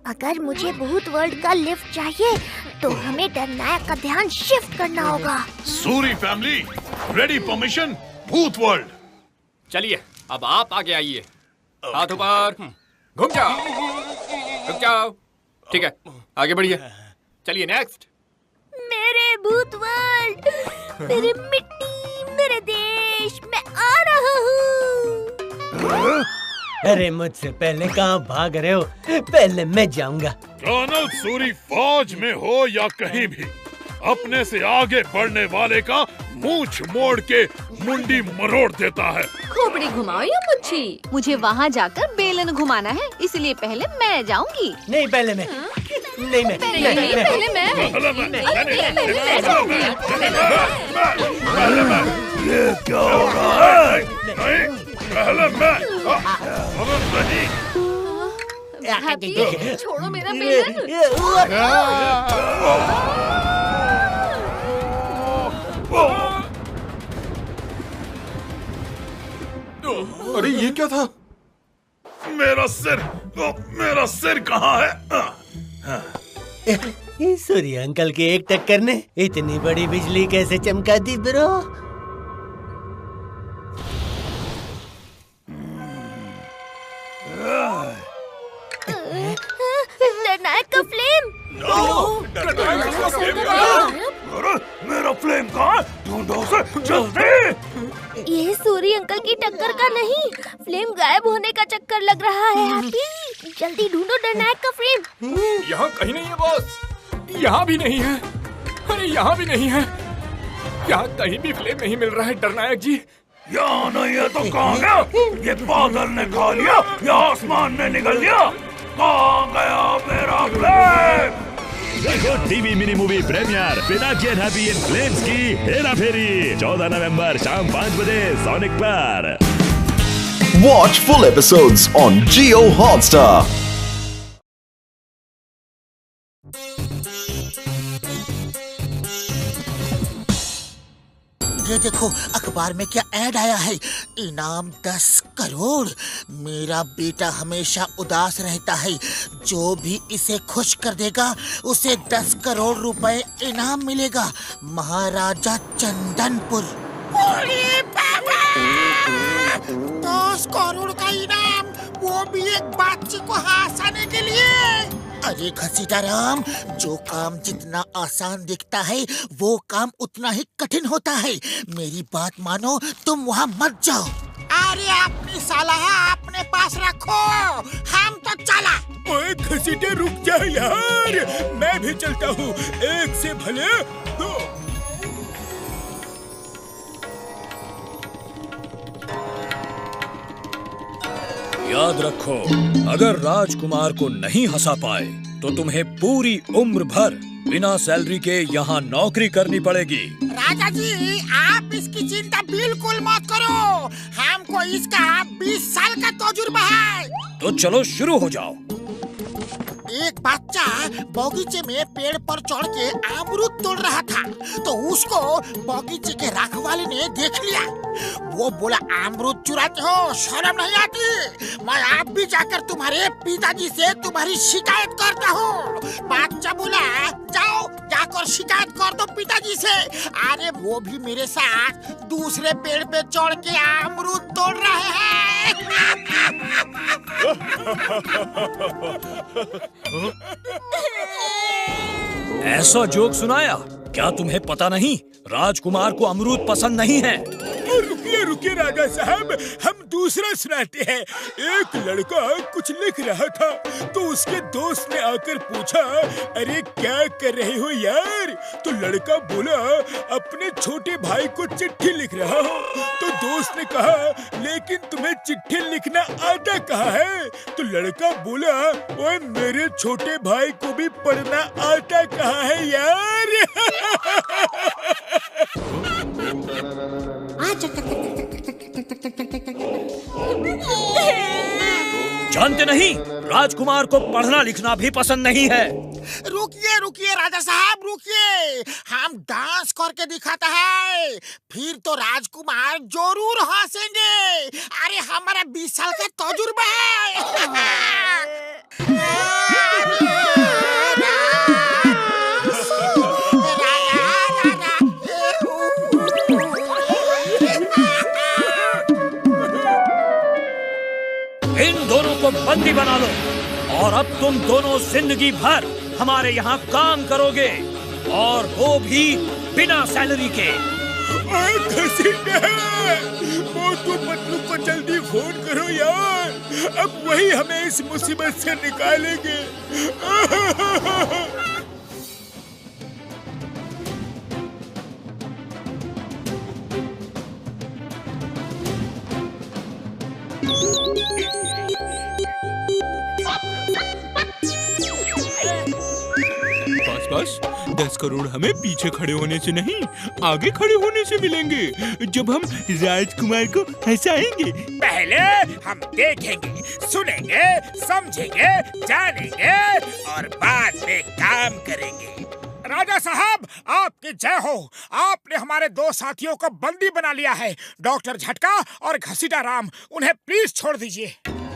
अगर मुझे भूत वर्ल्ड का लिफ्ट चाहिए तो हमें डरनायक का ध्यान शिफ्ट करना होगा। सूरी फैमिली, रेडी परमिशन, भूत वर्ल्ड। चलिए अब आप आगे आइए, हाथ ऊपर, घूम जाओ, रुक जाओ। ठीक है, आगे बढ़िए। चलिए नेक्स्ट। मेरे भूत वर्ल्ड, मेरी मिट्टी, मेरे देश, मैं आ रहा हूँ। अरे मुझसे पहले कहाँ भाग रहे हो? पहले मैं जाऊंगा। कर्नल सूरी फौज में हो या कहीं भी, अपने से आगे बढ़ने वाले का मूंछ मोड़ के मुंडी मरोड़ देता है। खोपड़ी घुमाओ या मुच्छी? मुझे वहाँ जाकर बेलन घुमाना है, इसलिए पहले मैं जाऊंगी। नहीं पहले मैं। नहीं मैं। पहले मैं। ये क्या हो रहा है? पहले मैं। हैप्पी, छोड़ो मेरा बेलन। अरे ये क्या था? मेरा सिर कहाँ है? सूर्य अंकल के एक टक्कर ने इतनी बड़ी बिजली कैसे चमका दी ब्रो? डरनायक का फ्लेम। मेरा फ्लेम कहाँ? ढूंढो उसे जल्दी। ये सूरी अंकल की टक्कर का नहीं, फ्लेम गायब होने का चक्कर लग रहा है। हैप्पी, जल्दी ढूंढो डरनायक का फ्लेम। यहाँ कहीं नहीं है बॉस, यहाँ भी नहीं है, अरे यहाँ भी नहीं है, यहाँ कहीं भी फ्लेम नहीं मिल रहा है डरनायक जी। यहाँ नहीं है तो कहाँ गया? ये बादल ने खा लिया या आसमान ने निगल लिया? कहाँ गया मेरा फ्लेम? देखो TV mini movie premiere Pinaki and happy in flames की हेरा फेरी 14 नवंबर शाम 5 बजे सोनिक पर। Watch full episodes on Jio Hotstar. ये देखो अखबार में क्या ऐड आया है, इनाम 10 करोड़। मेरा बेटा हमेशा उदास रहता है, जो भी इसे खुश कर देगा उसे 10 करोड़ रुपए इनाम मिलेगा। महाराजा चंदनपुर। 10 करोड़ का इनाम, वो भी एक बच्चे को हंसाने के लिए। अरे घसीटा राम, जो काम जितना आसान दिखता है वो काम उतना ही कठिन होता है। मेरी बात मानो, तुम वहाँ मत जाओ। अरे अपनी सलाह अपने पास रखो, हम तो चला। ओए घसीटे रुक जा यार, मैं भी चलता हूँ, एक से भले दो। याद रखो, अगर राजकुमार को नहीं हंसा पाए तो तुम्हें पूरी उम्र भर बिना सैलरी के यहाँ नौकरी करनी पड़ेगी। राजा जी, आप इसकी चिंता बिल्कुल मत करो, हमको इसका 20 साल का तजुर्बा है। तो चलो शुरू हो जाओ। एक बच्चा बगीचे में पेड़ पर चढ़ के अमरूद तोड़ रहा था, तो उसको बगीचे के रखवाले ने देख लिया। वो बोला, अमरूद चुराते हो, शर्म नहीं आती? मैं आप भी जाकर तुम्हारे पिताजी से तुम्हारी शिकायत करता हूँ। बच्चा बोला, जाओ जाकर शिकायत कर दो पिताजी से। अरे वो भी मेरे साथ दूसरे पेड़ पे चढ़ के अमरूद तोड़ रहे हैं। ऐसा जोक सुनाया? क्या तुम्हें पता नहीं, राजकुमार को अमरूद पसंद नहीं है। रुकिए रुकिए राजा साहब, हम दूसरा सुनाते हैं। एक लड़का कुछ लिख रहा था तो उसके दोस्त ने आकर पूछा, अरे क्या कर रहे हो यार? तो लड़का बोला, अपने छोटे भाई को चिट्ठी लिख रहा हूँ। तो दोस्त ने कहा, लेकिन तुम्हें चिट्ठी लिखना आता कहाँ है? तो लड़का बोला, ओए मेरे छोटे भाई को भी पढ़ना आता कहाँ है यार? जानते नहीं, राजकुमार को पढ़ना लिखना भी पसंद नहीं है। रुकिए रुकिए राजा साहब, रुकिए, हम डांस करके दिखाता है, फिर तो राजकुमार जरूर हंसेंगे। अरे हमारा 20 साल का तजुर्बा है। बना लो और अब तुम दोनों जिंदगी भर हमारे यहाँ काम करोगे, और वो भी बिना सैलरी के। मोटू पतलू को जल्दी फोन करो यार, अब वही हमें इस मुसीबत से निकालेंगे। बस 10 करोड़ हमें पीछे खड़े होने से नहीं, आगे खड़े होने से मिलेंगे, जब हम राजकुमार को हंसाएंगे। पहले हम देखेंगे, सुनेंगे, समझेंगे, जानेंगे और बाद में काम करेंगे। राजा साहब, आपकी जय हो। आपने हमारे 2 साथियों को बंदी बना लिया है, डॉक्टर झटका और घसीटा राम। उन्हें प्लीज छोड़ दीजिए।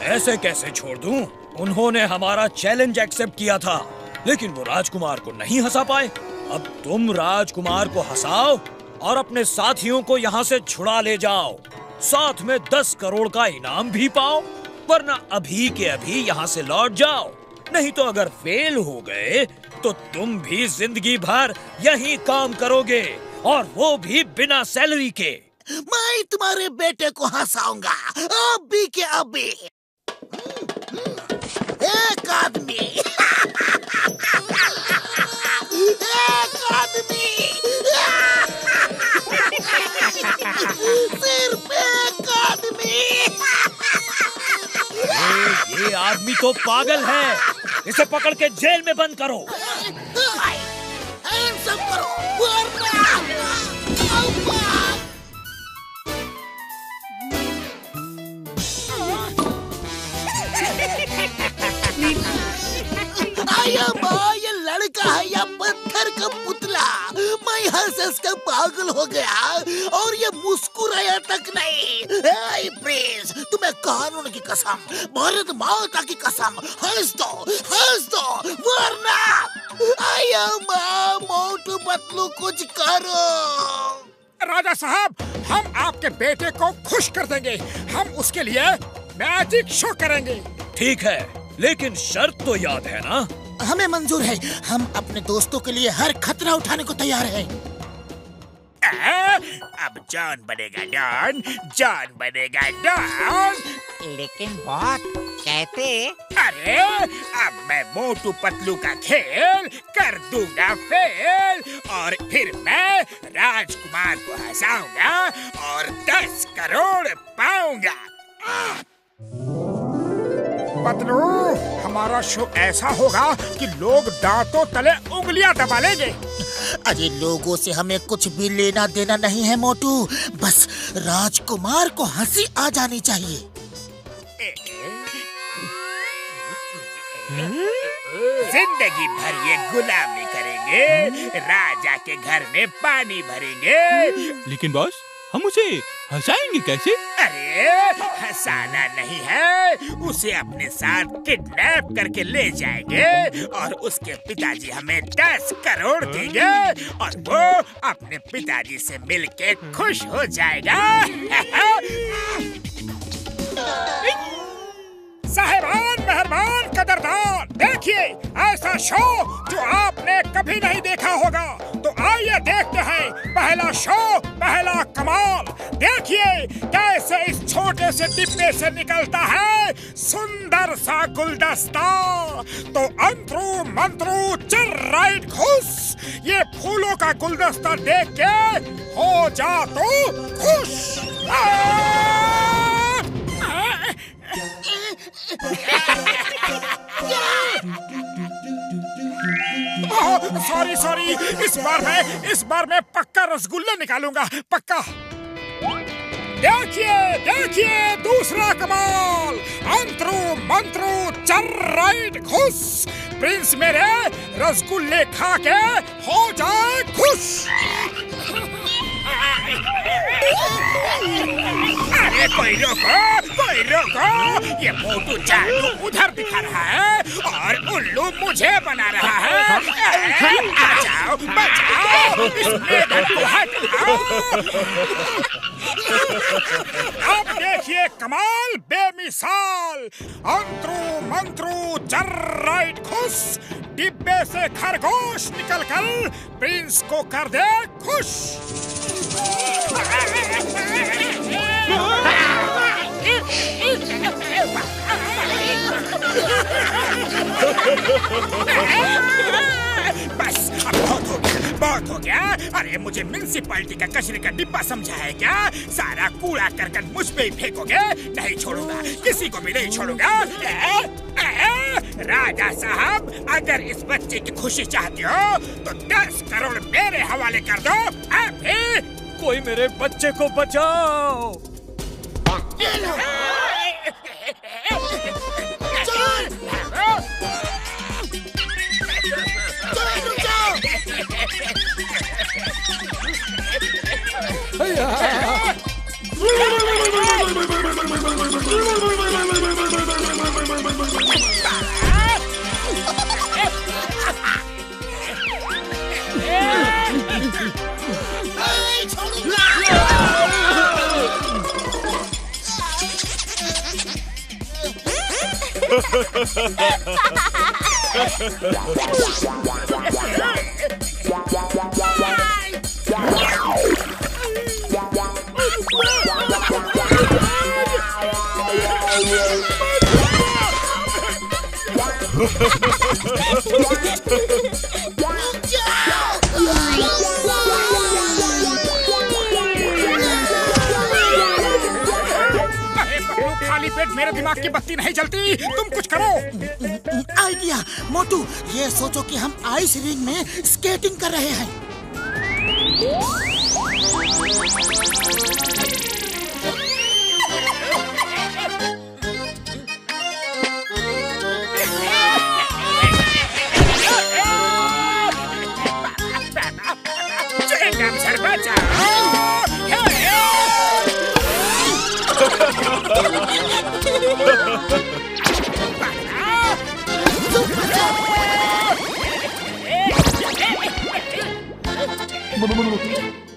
ऐसे कैसे छोड़ दूं? उन्होंने हमारा चैलेंज एक्सेप्ट किया था, लेकिन वो राजकुमार को नहीं हंसा पाए। अब तुम राजकुमार को हंसाओ और अपने साथियों को यहाँ से छुड़ा ले जाओ, साथ में 10 करोड़ का इनाम भी पाओ, वरना अभी के अभी यहाँ से लौट जाओ। नहीं तो अगर फेल हो गए तो तुम भी जिंदगी भर यही काम करोगे, और वो भी बिना सैलरी के। मैं तुम्हारे बेटे को हंसाऊंगा, अभी के अभी। एक आदमी एक आदमी, सिर्फ एक आदमी। ये आदमी तो पागल है, इसे पकड़ के जेल में बंद करो। सब करो, वरना आया माँ, ये लड़का है या पत्थर का पुतला? मैं हंस कर पागल हो गया और ये मुस्कुराया तक नहीं। हे प्रिंस, तुम्हें कानून की कसम, भारत माता की कसम, हंस दो, वरना आया माँ, मोटू पतलू कुछ करो। राजा साहब, हम आपके बेटे को खुश कर देंगे। हम उसके लिए मैजिक शो करेंगे। ठीक है, लेकिन शर्त तो याद है ना? हमें मंजूर है, हम अपने दोस्तों के लिए हर खतरा उठाने को तैयार हैं। अब जॉन बनेगा डॉन, जॉन बनेगा डॉन। लेकिन बहुत कहते, अरे अब मैं मोटू पतलू का खेल कर दूंगा फेल, और फिर मैं राजकुमार को हंसाऊंगा और 10 करोड़ पाऊंगा। पतलू, हमारा शो ऐसा होगा कि लोग दांतों तले उंगलियां दबा लेंगे। अरे लोगों से हमें कुछ भी लेना देना नहीं है मोटू, बस राजकुमार को हंसी आ जानी चाहिए। जिंदगी भर ये गुलामी करेंगे, राजा के घर में पानी भरेंगे। लेकिन बॉस, हम उसे हंसाएंगे कैसे? अरे हंसाना नहीं है, उसे अपने साथ किडनैप करके ले जाएंगे और उसके पिताजी हमें 10 करोड़ देंगे और वो अपने पिताजी से मिलके खुश हो जाएगा। साहिबान, मेहरबान, कदरदान, देखिए ऐसा शो जो आपने कभी नहीं देखा होगा। तो आइए देखते हैं पहला शो, पहला कमाल। देखिए कैसे इस छोटे से डिब्बे से निकलता है सुंदर सा गुलदस्ता। तो अंतरू मंतरू चल राइट घुस, ये फूलों का गुलदस्ता देख के हो जा तो खुश। सॉरी, इस बार मैं पक्का रसगुल्ला निकालूंगा, पक्का। देखिए दूसरा कमाल। अंतरू मंतरू चल राइट घुस, प्रिंस मेरे रसगुल्ले खा के हो जाए खुश। अरे कोई रोको, ये मोटू जादू उधर दिखा रहा है और उल्लू मुझे बना रहा है। बचाओ, इस मेढक को हटाओ। अब देखिए कमाल बेमिसाल। अंतरू मंत्रू चर्राइट खुश, डिब्बे से खरगोश निकलकर प्रिंस को कर दे खुश। बस अब बहुत हो गया। अरे मुझे म्युनिसिपैलिटी का कचरे का डिब्बा समझा है क्या? सारा कूड़ा करकट मुझ पे ही फेंकोगे? नहीं छोड़ूंगा, किसी को भी नहीं छोड़ूंगा। राजा साहब, अगर इस बच्चे की खुशी चाहते हो तो 10 करोड़ मेरे हवाले कर दो अभी। कोई मेरे बच्चे को बचाओ। खाली पेट मेरे दिमाग की बत्ती नहीं जलती, तुम कुछ करो। आइडिया मोटू, ये सोचो कि हम आइस रिंग में स्केटिंग कर रहे हैं।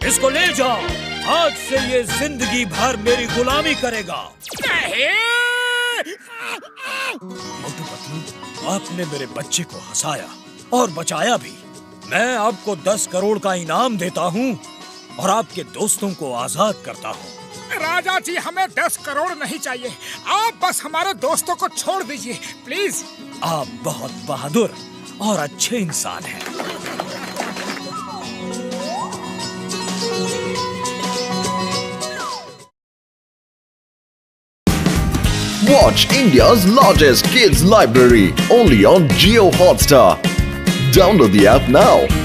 इसको ले जाओ, आज से ये जिंदगी भर मेरी गुलामी करेगा। मोटू पतलू, आपने मेरे बच्चे को हंसाया और बचाया भी। मैं आपको 10 करोड़ का इनाम देता हूँ और आपके दोस्तों को आजाद करता हूँ। राजा जी, हमें 10 करोड़ नहीं चाहिए, आप बस हमारे दोस्तों को छोड़ दीजिए प्लीज। आप बहुत बहादुर और अच्छे इंसान हैं। Watch India's largest kids library only on Jio Hotstar. Download the app now.